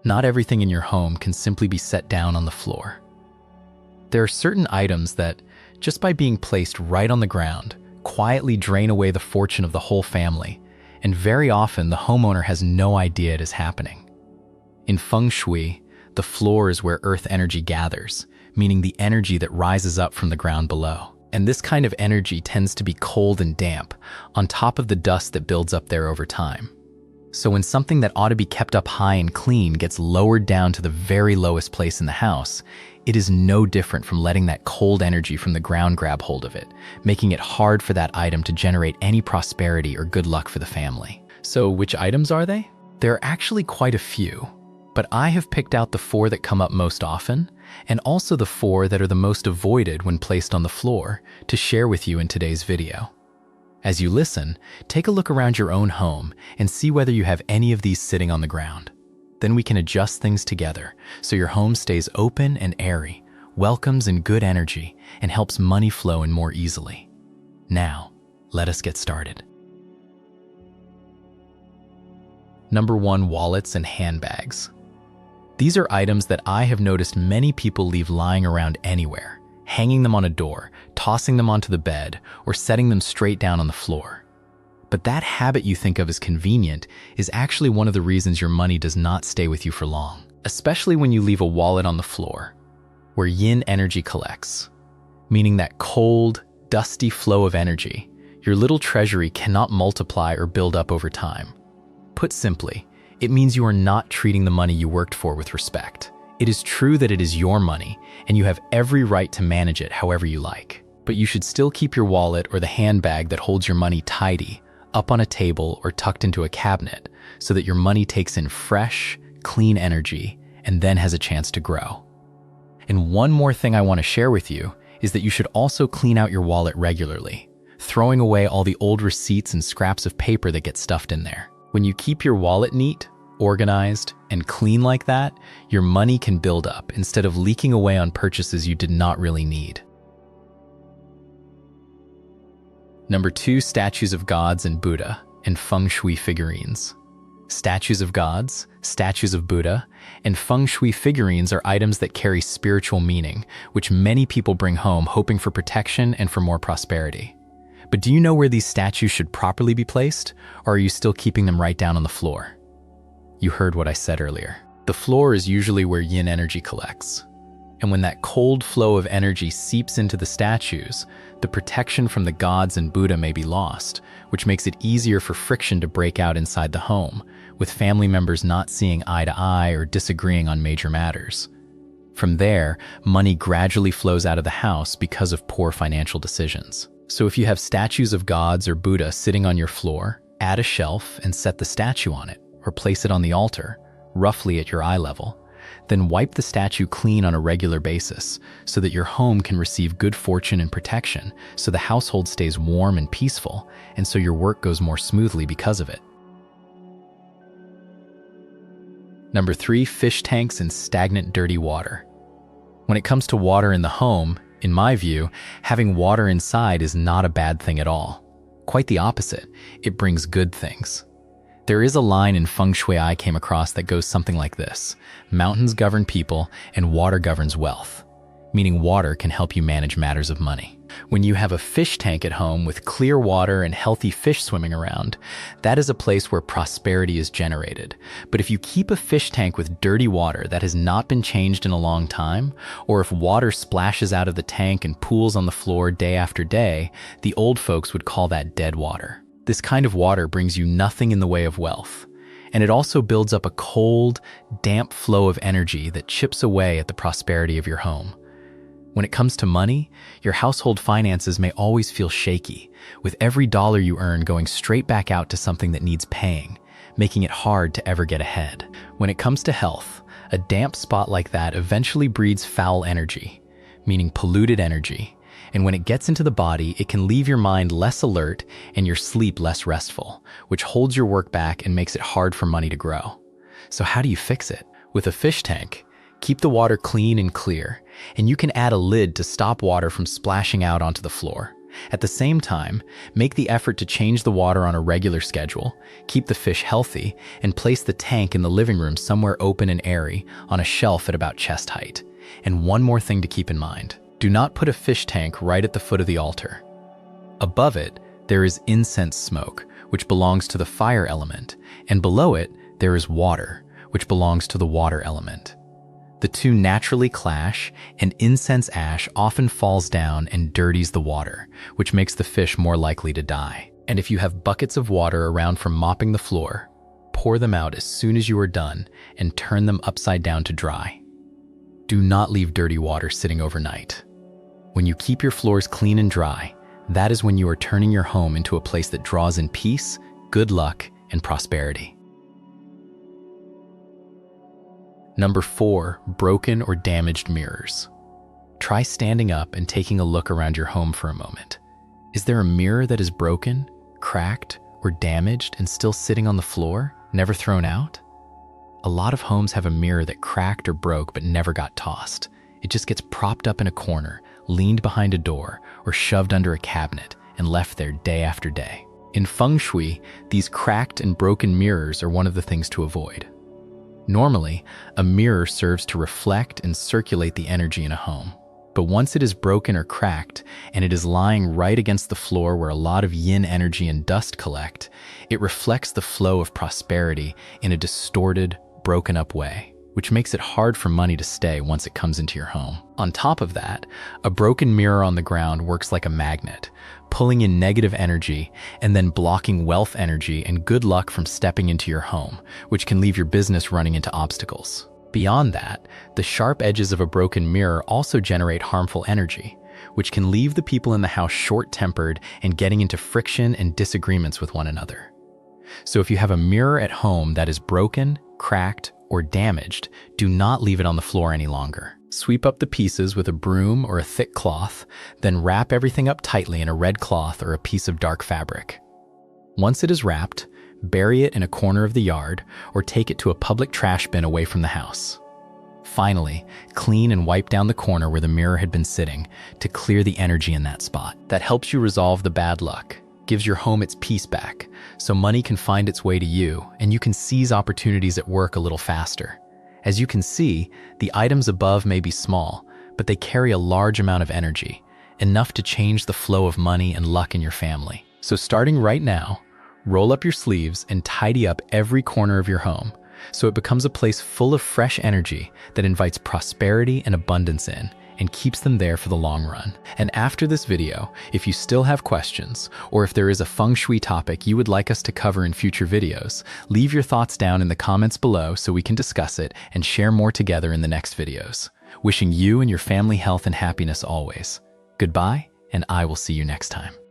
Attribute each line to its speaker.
Speaker 1: Not everything in your home can simply be set down on the floor. There are certain items that, just by being placed right on the ground, quietly drain away the fortune of the whole family, and very often the homeowner has no idea it is happening. In Feng Shui, the floor is where earth energy gathers, meaning the energy that rises up from the ground below. And this kind of energy tends to be cold and damp, on top of the dust that builds up there over time. So when something that ought to be kept up high and clean gets lowered down to the very lowest place in the house, it is no different from letting that cold energy from the ground grab hold of it, making it hard for that item to generate any prosperity or good luck for the family. So which items are they? There are actually quite a few, but I have picked out the 4 that come up most often, and also the 4 that are the most avoided when placed on the floor, to share with you in today's video. As you listen, take a look around your own home and see whether you have any of these sitting on the ground. Then we can adjust things together so your home stays open and airy, welcomes in good energy, and helps money flow in more easily. Now, let us get started. Number 1, wallets and handbags. These are items that I have noticed many people leave lying around anywhere, hanging them on a door, tossing them onto the bed, or setting them straight down on the floor. But that habit you think of as convenient is actually one of the reasons your money does not stay with you for long, especially when you leave a wallet on the floor, where yin energy collects, meaning that cold, dusty flow of energy. Your little treasury cannot multiply or build up over time. Put simply, it means you are not treating the money you worked for with respect. It is true that it is your money, and you have every right to manage it however you like. But you should still keep your wallet or the handbag that holds your money tidy, up on a table or tucked into a cabinet, so that your money takes in fresh, clean energy and then has a chance to grow. And one more thing I want to share with you is that you should also clean out your wallet regularly, throwing away all the old receipts and scraps of paper that get stuffed in there. When you keep your wallet neat, organized, and clean like that, your money can build up instead of leaking away on purchases you did not really need. Number 2, statues of gods and Buddha and Feng Shui figurines. Statues of gods, statues of Buddha, and Feng Shui figurines are items that carry spiritual meaning, which many people bring home hoping for protection and for more prosperity. But do you know where these statues should properly be placed, or are you still keeping them right down on the floor? You heard what I said earlier. The floor is usually where yin energy collects. And when that cold flow of energy seeps into the statues, the protection from the gods and Buddha may be lost, which makes it easier for friction to break out inside the home, with family members not seeing eye to eye or disagreeing on major matters. From there, money gradually flows out of the house because of poor financial decisions. So if you have statues of gods or Buddha sitting on your floor, add a shelf and set the statue on it, or place it on the altar, roughly at your eye level. Then wipe the statue clean on a regular basis so that your home can receive good fortune and protection, so the household stays warm and peaceful, and so your work goes more smoothly because of it. Number 3, fish tanks and stagnant dirty water. When it comes to water in the home, in my view, having water inside is not a bad thing at all. Quite the opposite, it brings good things. There is a line in Feng Shui I came across that goes something like this: mountains govern people and water governs wealth, meaning water can help you manage matters of money. When you have a fish tank at home with clear water and healthy fish swimming around, that is a place where prosperity is generated. But if you keep a fish tank with dirty water that has not been changed in a long time, or if water splashes out of the tank and pools on the floor day after day, the old folks would call that dead water. This kind of water brings you nothing in the way of wealth, and it also builds up a cold, damp flow of energy that chips away at the prosperity of your home. When it comes to money, your household finances may always feel shaky, with every dollar you earn going straight back out to something that needs paying, making it hard to ever get ahead. When it comes to health, a damp spot like that eventually breeds foul energy, meaning polluted energy, and when it gets into the body, it can leave your mind less alert and your sleep less restful, which holds your work back and makes it hard for money to grow. So how do you fix it? With a fish tank, keep the water clean and clear, and you can add a lid to stop water from splashing out onto the floor. At the same time, make the effort to change the water on a regular schedule, keep the fish healthy, and place the tank in the living room somewhere open and airy on a shelf at about chest height. And one more thing to keep in mind. Do not put a fish tank right at the foot of the altar. Above it, there is incense smoke, which belongs to the fire element, and below it, there is water, which belongs to the water element. The two naturally clash, and incense ash often falls down and dirties the water, which makes the fish more likely to die. And if you have buckets of water around from mopping the floor, pour them out as soon as you are done and turn them upside down to dry. Do not leave dirty water sitting overnight. When you keep your floors clean and dry, that is when you are turning your home into a place that draws in peace, good luck, and prosperity. Number 4, broken or damaged mirrors. Try standing up and taking a look around your home for a moment. Is there a mirror that is broken, cracked, or damaged and still sitting on the floor, never thrown out? A lot of homes have a mirror that cracked or broke but never got tossed. It just gets propped up in a corner, leaned behind a door, or shoved under a cabinet and left there day after day. In Feng Shui, these cracked and broken mirrors are one of the things to avoid. Normally, a mirror serves to reflect and circulate the energy in a home. But once it is broken or cracked, and it is lying right against the floor where a lot of yin energy and dust collect, it reflects the flow of prosperity in a distorted, broken up way, which makes it hard for money to stay once it comes into your home. On top of that, a broken mirror on the ground works like a magnet, pulling in negative energy and then blocking wealth energy and good luck from stepping into your home, which can leave your business running into obstacles. Beyond that, the sharp edges of a broken mirror also generate harmful energy, which can leave the people in the house short-tempered and getting into friction and disagreements with one another. So if you have a mirror at home that is broken, cracked, or damaged, do not leave it on the floor any longer. Sweep up the pieces with a broom or a thick cloth, then wrap everything up tightly in a red cloth or a piece of dark fabric. Once it is wrapped, bury it in a corner of the yard or take it to a public trash bin away from the house. Finally, clean and wipe down the corner where the mirror had been sitting to clear the energy in that spot. That helps you resolve the bad luck, gives your home its peace back, so money can find its way to you and you can seize opportunities at work a little faster. As you can see, the items above may be small, but they carry a large amount of energy, enough to change the flow of money and luck in your family. So starting right now, roll up your sleeves and tidy up every corner of your home so it becomes a place full of fresh energy that invites prosperity and abundance in and keeps them there for the long run. And after this video, if you still have questions, or if there is a Feng Shui topic you would like us to cover in future videos, leave your thoughts down in the comments below so we can discuss it and share more together in the next videos. Wishing you and your family health and happiness always. Goodbye, and I will see you next time.